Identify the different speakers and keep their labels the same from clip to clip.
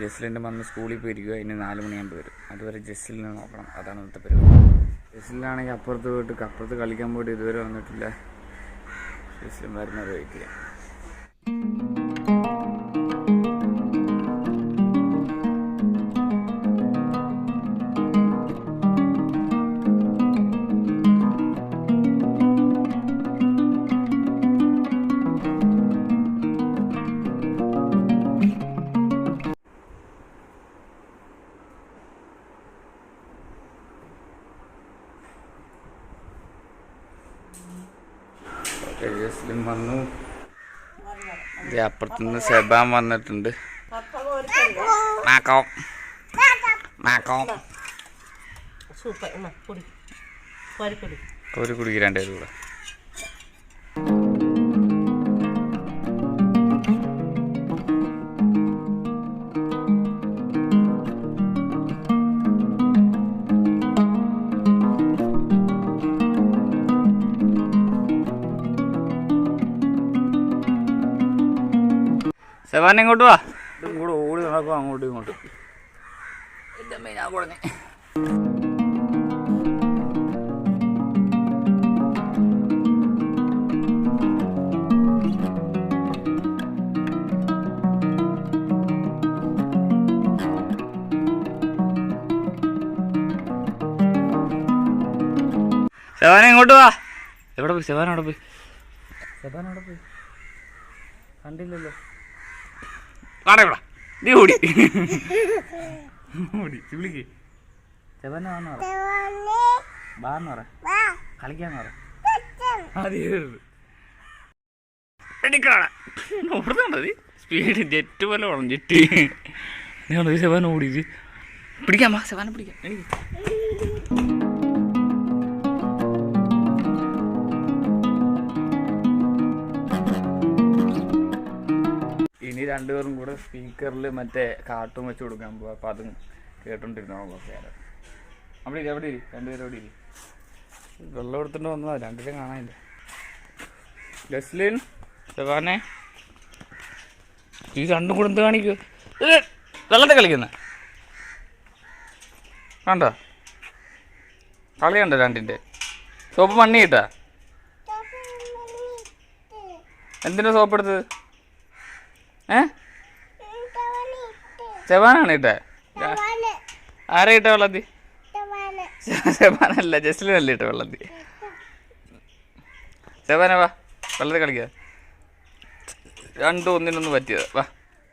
Speaker 1: ജസ്ലിൻ്റെ വന്ന് സ്കൂളിൽ പോയിരിക്കുക. ഇനി 4 മണിയാകുമ്പോൾ വരും. അതുവരെ ജസ്ലിനെ നോക്കണം. അതാണ് ഇന്നത്തെ പരിപാടി. ജസ്ലിനാണെങ്കിൽ അപ്പുറത്ത് കളിക്കാൻ പോയിട്ട് ഇതുവരെ വന്നിട്ടില്ല. ജസ്ലിൻ വരുന്നത് വെയിറ്റ് ചെയ്യാം. ജസ്ലിൻ വന്നു. അപ്പുറത്തുനിന്ന് സെബാൻ വന്നിട്ടുണ്ട്. ഒരു കുടിക്ക് 2 പേരും കൂടെ. സെവാൻ ഇങ്ങോട്ട് വാ. ഇതും കൂടെ ഓടി നടക്കും അങ്ങോട്ടും ഇങ്ങോട്ടും. എൻ്റെ അമ്മ ഞാൻ കുടഞ്ഞേ. സെവാൻ ഇങ്ങോട്ട് വാ. എവിടെ പോയി? സെവാൻ അവിടെ പോയി. കണ്ടില്ലല്ലോ. വാടാ നീ ഓടി വിളിക്ക്. സെവൻ ബാന്ന് പറ, കളിക്കാന്ന് പറ. ഓടുന്നുണ്ടോ? സ്പീഡ് ജെറ്റ് പോലെ ഓടണം. ജെറ്റ് നീ സെവൻ ഓടി. പിടിക്കാം, സെവനെ പിടിക്കാം. എനിക്ക് ഇനി 2 പേരും കൂടെ സ്പീക്കറിൽ മറ്റേ കാർട്ടൂൺ വെച്ച് കൊടുക്കാൻ പോകും. അപ്പോൾ അതും കേട്ടോണ്ടിരുന്നോ കുറച്ച് നേരം. അവിടെ 2 പേരും അവിടെ ഇരി. വെള്ളം എടുത്തിട്ട് വന്നതാ, 2 പേരും കാണാനില്ല. ജസ്ലിൻ, സെവാനെ, ഈ 2 കൂടെ എന്ത് കാണിക്കൂ? വെള്ളത്തിൽ കളിക്കുന്ന കണ്ടോ? കളി കണ്ടോ 2ൻ്റെ? സോപ്പ് മണ്ണി കിട്ടാ? എന്തിനാ സോപ്പ് എടുത്തത്? സെവാനാണ് ഇട്ടേ? ആരാ ഇട്ട വെള്ളത്തി? സെവാനല്ല, ജസ്ലിനല്ല ഇട്ട വെള്ളത്തി. സെവാന വാ, വെള്ളത്തിൽ കളിക്കുക. 2 ഒന്നിനൊന്ന് പറ്റിയത്. വാ.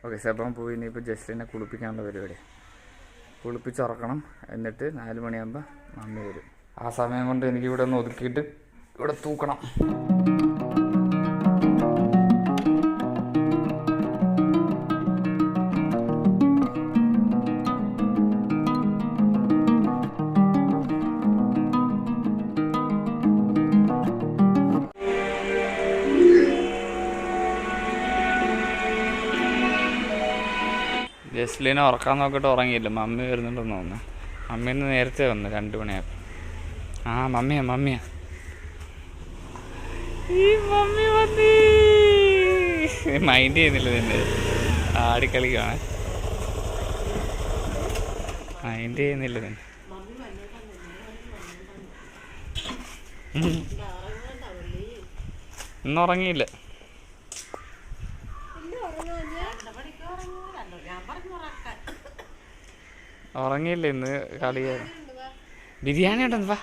Speaker 1: ഓക്കെ, സെബാൻ പോയി. ഇനിയിപ്പോൾ ജസ്ലിനെ കുളിപ്പിക്കാനുള്ള പരിപാടി. കുളിപ്പിച്ചുറക്കണം. എന്നിട്ട് 4 മണിയാകുമ്പോൾ മമ്മി വരും. ആ സമയം കൊണ്ട് എനിക്കിവിടെ ഒന്ന് ഒതുക്കിയിട്ട് ഇവിടെ തൂക്കണം. ജസ്ലിനെ ഉറക്കാൻ നോക്കിയിട്ട് ഉറങ്ങിയില്ല. മമ്മി വരുന്നുണ്ടെന്ന് തോന്നുന്നു. മമ്മീന്ന് നേരത്തെ വന്നു, 2 മണിയായപ്പോൾ. ആ മമ്മിയാ ഈ മമ്മി വന്നി. മൈൻഡ് ചെയ്യുന്നില്ല നിന്നെ. ആടിക്കളിക്കാണ്. മൈൻഡ് ചെയ്യുന്നില്ല നിന്നെ. ഇന്ന് ഉറങ്ങിയില്ല. ഉറങ്ങിയില്ല ഇന്ന്. കളിയായിരുന്നു. ബിരിയാണി ഉണ്ടെന്ന്. വാ.